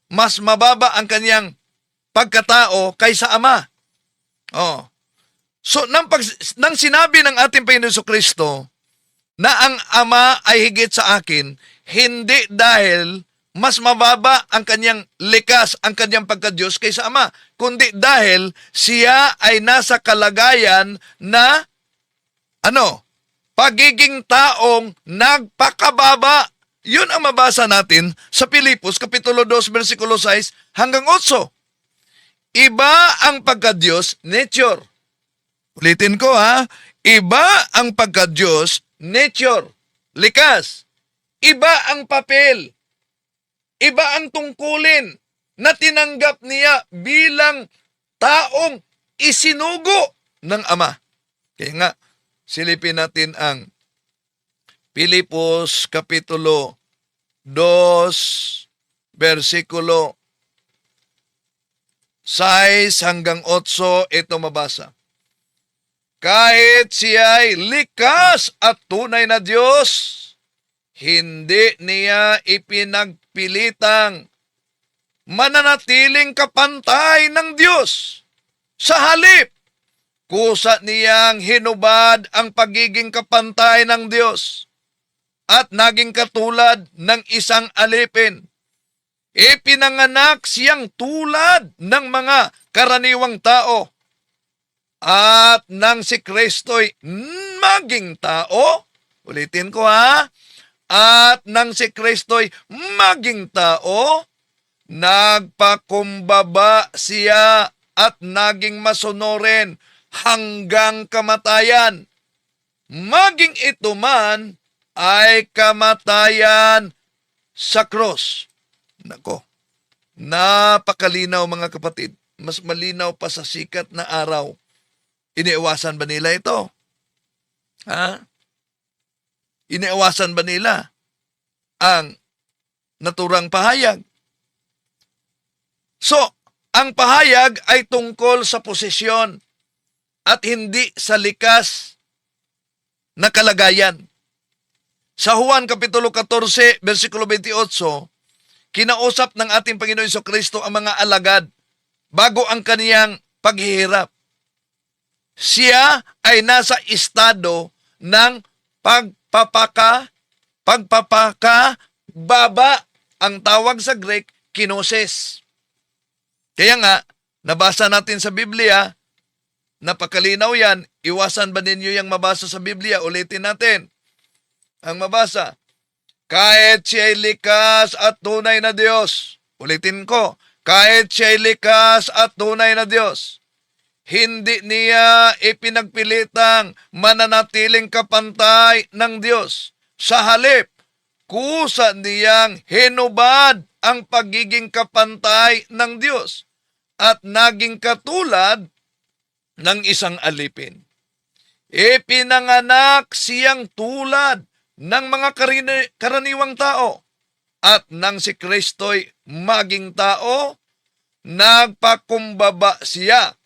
Mas mababa ang kanyang pagkatao kaysa Ama. So, nang sinabi ng ating Panginoon Jesucristo na ang Ama ay higit sa akin, hindi dahil mas mababa ang kanyang likas, ang kanyang pagka-Diyos kaysa Ama, kundi dahil siya ay nasa kalagayan na pagiging taong nagpakababa. Yun ang mabasa natin sa Pilipos Kapitulo 2, versikulo 6 hanggang 8. Iba ang pagka-Diyos, nature. Ulitin ko iba ang pagka-Diyos, nature, likas. Iba ang papel. Iba ang tungkulin na tinanggap niya bilang taong isinugo ng Ama. Kaya nga, silipin natin ang Pilipos Kapitulo 2, versikulo 6 hanggang 8, ito mabasa. Kahit siya'y likas at tunay na Diyos, hindi niya ipinagpilitang mananatiling kapantay ng Diyos. Sa halip, kusa niyang hinubad ang pagiging kapantay ng Diyos at naging katulad ng isang alipin. Ipinanganak siyang tulad ng mga karaniwang tao. At nang si Kristo'y maging tao, ulitin ko at nang si Kristo'y maging tao, nagpakumbaba siya at naging masunurin hanggang kamatayan. Maging ito man ay kamatayan sa krus. Nako, napakalinaw mga kapatid. Mas malinaw pa sa sikat na araw. Iniiwasan ba nila ito? Iniiwasan ba nila ang naturang pahayag? So, ang pahayag ay tungkol sa posisyon at hindi sa likas na kalagayan. Sa Juan Kapitulo 14, versikulo 28, kinausap ng ating Panginoon Jesucristo ang mga alagad bago ang kaniyang paghihirap. Siya ay nasa estado ng pagpapakababa. Ang tawag sa Greek, kinosis. Kaya nga, nabasa natin sa Biblia, napakalinaw yan, iwasan ba ninyo yung mabasa sa Biblia? Ulitin natin ang mabasa. Kahit siya'y likas at tunay na Diyos. Ulitin ko, kahit siya'y likas at tunay na Diyos, hindi niya ipinagpilitang mananatiling kapantay ng Diyos. Sa halip, kusa niyang hinubad ang pagiging kapantay ng Diyos at naging katulad ng isang alipin. Ipinanganak siyang tulad ng mga karaniwang tao at nang si Kristo'y maging tao, nagpakumbaba siya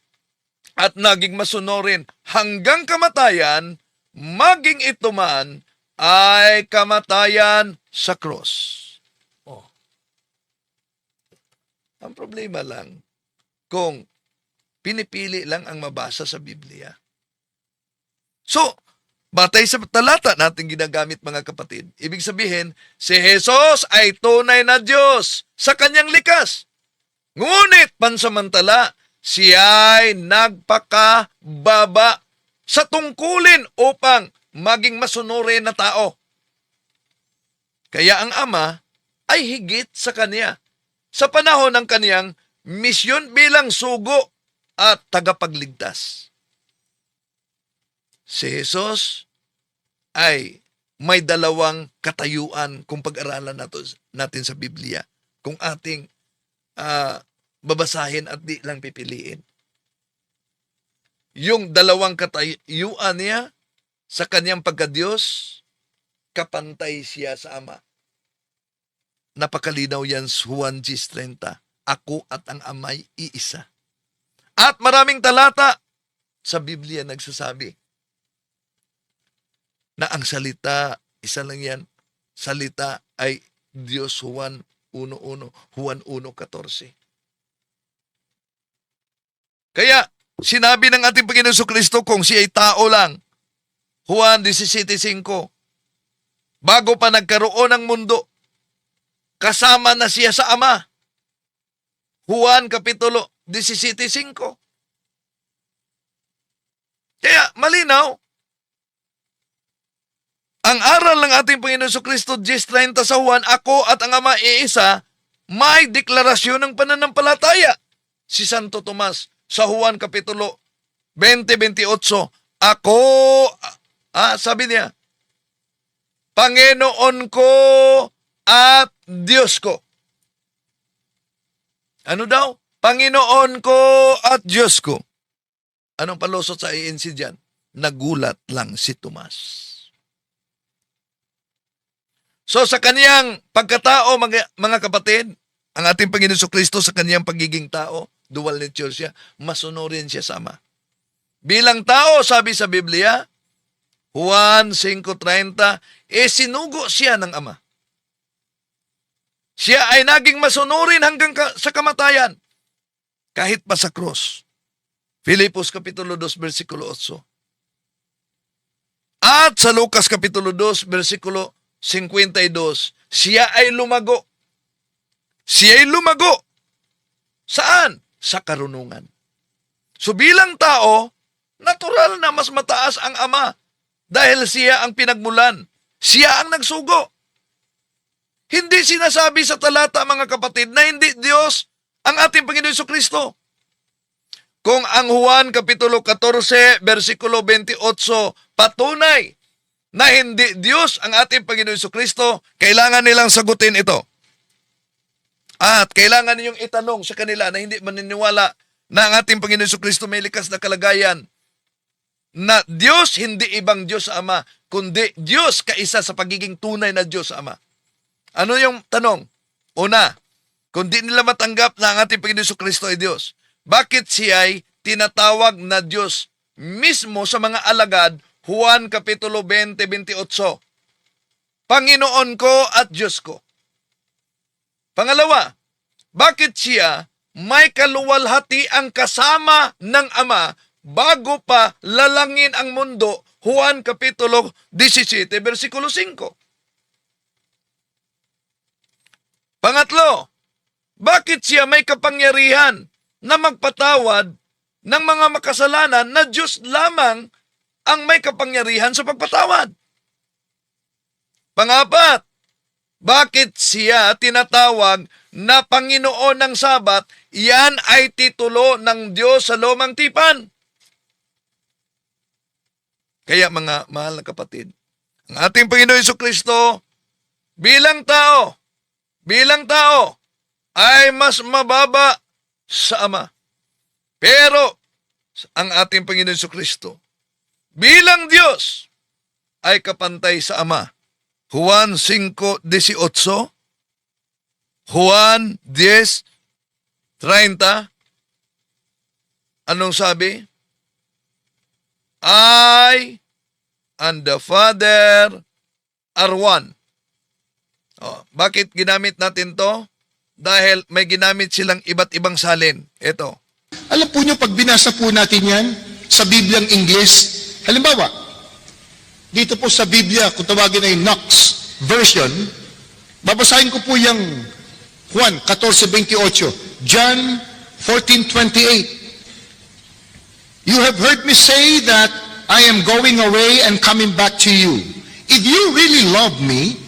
at naging masunurin hanggang kamatayan, maging ito man ay kamatayan sa cross. Oh. Ang problema lang, kung pinipili lang ang mabasa sa Biblia. So, batay sa talata natin ginagamit mga kapatid, ibig sabihin, si Jesus ay tunay na Diyos sa kanyang likas. Ngunit pansamantala, siya ay nagpakababa sa tungkulin upang maging masunurin na tao. Kaya ang Ama ay higit sa kanya sa panahon ng kaniyang misyon bilang sugo at tagapagligtas. Si Jesus ay may dalawang katayuan kung pag-aralan natin sa Biblia. Kung ating babasahin at di lang pipiliin. Yung dalawang katayuan niya sa kanyang pagka-Diyos, kapantay siya sa Ama. Napakalinaw yan sa Juan 10:30. Ako at ang Ama'y iisa. At maraming talata sa Biblia nagsasabi na ang salita, isa lang yan, salita ay Diyos. Juan 1:1, Juan 1:14. Kaya, sinabi ng ating Panginoon Jesucristo kung siya ay tao lang, Juan 17:5, bago pa nagkaroon ng mundo, kasama na siya sa Ama. Juan Kapitulo 17:5. Kaya, malinaw, ang aral ng ating Panginoon Jesucristo 10:30 sa Juan, ako at ang Ama iisa, may deklarasyon ng pananampalataya. Si Santo Tomas, sa Juan Kapitulo 20:28, ako, sabi niya, Panginoon ko at Diyos ko. Ano daw? Panginoon ko at Diyos ko. Anong palusot sa ANC dyan? Nagulat lang si Tomas. So sa kaniyang pagkatao, mga kapatid, ang ating Panginoon Jesucristo sa kaniyang pagiging tao, dual nature siya, masunurin siya sa Ama. Bilang tao, sabi sa Biblia, Juan 5:30, sinugo siya ng Ama. Siya ay naging masunurin hanggang sa kamatayan, kahit pa sa cross. Filipos Kapitulo 2, versikulo 8. At sa Lucas Kapitulo 2, versikulo 52, siya ay lumago. Siya ay lumago. Saan? Sa karunungan. So bilang tao, natural na mas mataas ang Ama dahil siya ang pinagmulan. Siya ang nagsugo. Hindi sinasabi sa talata, mga kapatid, na hindi Diyos ang ating Panginoon Jesucristo. Kung ang Juan Kapitulo 14, versikulo 28, patunay na hindi Diyos ang ating Panginoon Jesucristo, kailangan nilang sagutin ito. At kailangan ninyong itanong sa kanila na hindi maniniwala na ang ating Panginoon Jesucristo may likas na kalagayan, na Diyos hindi ibang Diyos sa Ama, kundi Diyos kaisa sa pagiging tunay na Diyos sa Ama. Ano yung tanong? Una, kung di nila matanggap na ang ating Panginoon Jesucristo ay Diyos, bakit siya ay tinatawag na Diyos mismo sa mga alagad? Juan Kapitulo 20:28, Panginoon ko at Diyos ko. Pangalawa, bakit siya may kaluwalhatiang kasama ng Ama bago pa lalangin ang mundo? Juan Kapitulo 17, versikulo 5. Pangatlo, bakit siya may kapangyarihan na magpatawad ng mga makasalanan na Diyos lamang ang may kapangyarihan sa pagpatawad? Pangapat, bakit siya tinatawag na Panginoon ng Sabat? Yan ay titulo ng Diyos sa lumang tipan. Kaya mga mahal na kapatid, ang ating Panginoon Jesucristo bilang tao ay mas mababa sa Ama. Pero ang ating Panginoon Jesucristo bilang Diyos ay kapantay sa Ama. Juan 5:18, Juan 10:30, anong sabi? I and the Father are one. Bakit ginamit natin to? Dahil may ginamit silang iba't ibang salin. Ito. Alam po nyo, pag binasa po natin yan sa Bibliang English, halimbawa, dito po sa Biblia, kung tawagin ay Knox version, babasahin ko po yung Juan 14:28, John 14:28. You have heard me say that I am going away and coming back to you. If you really love me,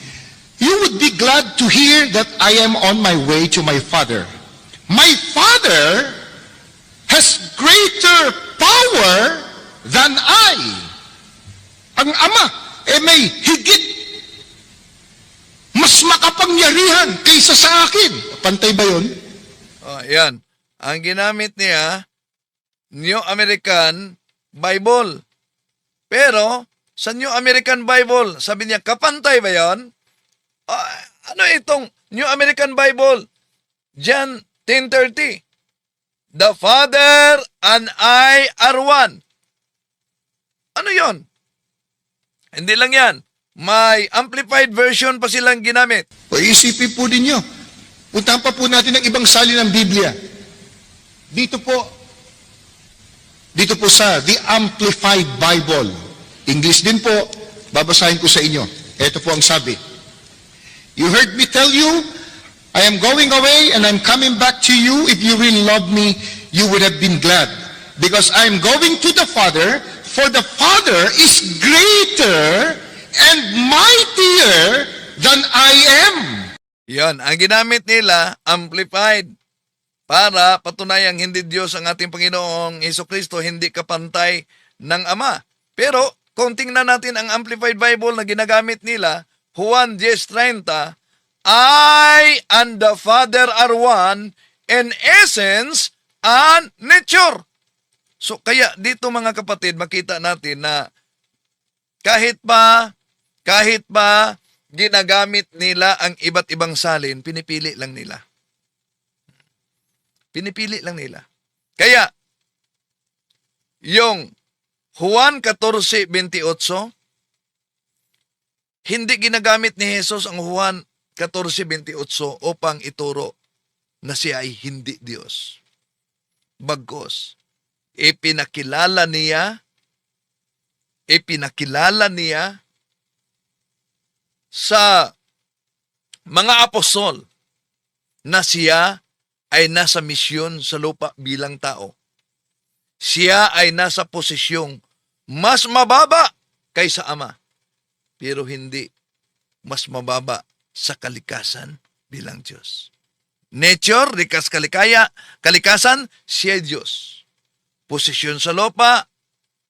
you would be glad to hear that I am on my way to my Father. My Father has greater power than I. Ang Ama, may higit, mas makapangyarihan kaysa sa akin. Pantay ba yun? Yan. Ang ginamit niya, New American Bible. Pero, sa New American Bible, sabi niya, kapantay ba yan? Ano itong New American Bible? John 10:30. The Father and I are one. Ano yon? Hindi lang yan. May amplified version pa silang ginamit. O isipin po ninyo, puntahan pa po natin ang ibang salin ng Biblia. Dito po sa The Amplified Bible. English din po, babasahin ko sa inyo. Ito po ang sabi. You heard me tell you, I am going away and I'm coming back to you. If you really love me, you would have been glad. Because I am going to the Father, for the Father is greater and mightier than I am. Yan, ang ginamit nila, amplified, para patunayang hindi Diyos ang ating Panginoong Hesukristo, hindi kapantay ng Ama. Pero, kung tingnan natin ang Amplified Bible na ginagamit nila, Juan 10:30, I and the Father are one in essence and nature. So, kaya dito mga kapatid, makita natin na kahit pa ginagamit nila ang iba't ibang salin, pinipili lang nila. Pinipili lang nila. Kaya, yung Juan 14:28, hindi ginagamit ni Jesus ang Juan 14:28 upang ituro na siya ay hindi Diyos. Bagkus, ipinakilala niya sa mga apostol na siya ay nasa misyon sa lupa bilang tao. Siya ay nasa posisyong mas mababa kaysa Ama, pero hindi mas mababa sa kalikasan bilang Diyos. Nature, likas kalikasan, siya ay Diyos. Posisyon sa lupa,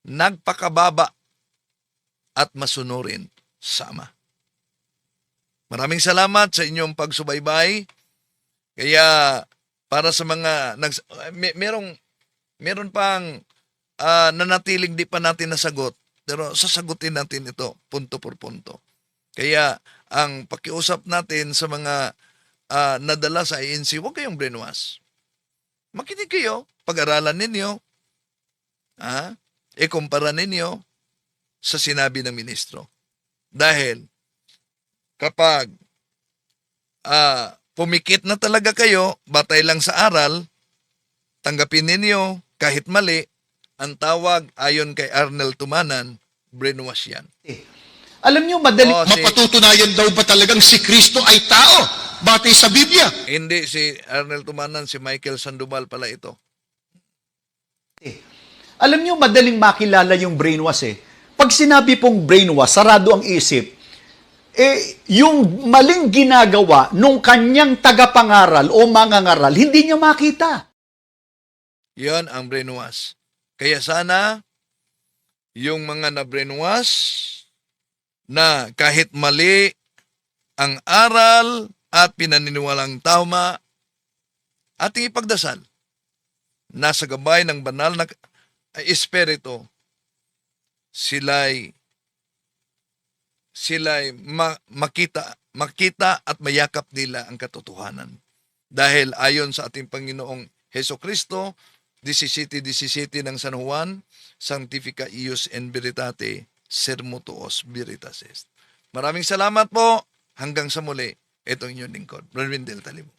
nagpakababa at masunurin sa Ama. Maraming salamat sa inyong pagsubaybay. Kaya para sa mga meron pang nanatiling di pa natin nasagot, pero sasagutin natin ito punto por punto. Kaya ang pakiusap natin sa mga nadala sa INC, huwag kayong brainwash. Makinig kayo, pag-aralan ninyo, ikumpara ninyo sa sinabi ng ministro. Dahil kapag pumikit na talaga kayo, batay lang sa aral, tanggapin ninyo kahit mali, ang tawag ayon kay Arnel Tumanan, brainwash yan. Alam niyo, madaling... Mapatutunayan daw ba talagang si Kristo ay tao? Batay sa Biblia. Hindi si Arnel Tumanan, si Michael Sandoval pala ito. Alam niyo, madaling makilala yung brainwash eh. Pag sinabi pong brainwash, sarado ang isip, yung maling ginagawa nung kanyang tagapangaral o mangangaral, hindi niya makita. Yon ang brainwash. Kaya sana, yung mga na-brainwash, na kahit mali ang aral at pinaniniwalang tama, ating ipagdasal. Nasa gabay ng banal na espiritu, sila'y makita at mayakap nila ang katotohanan. Dahil ayon sa ating Panginoong Heso Kristo, 17:17 ng San Juan, Sanctifica ius in veritate, sermo tuos veritatis est. Maraming salamat po. Hanggang sa muli, itong inyong lingkod, Brother Wendell Talibong.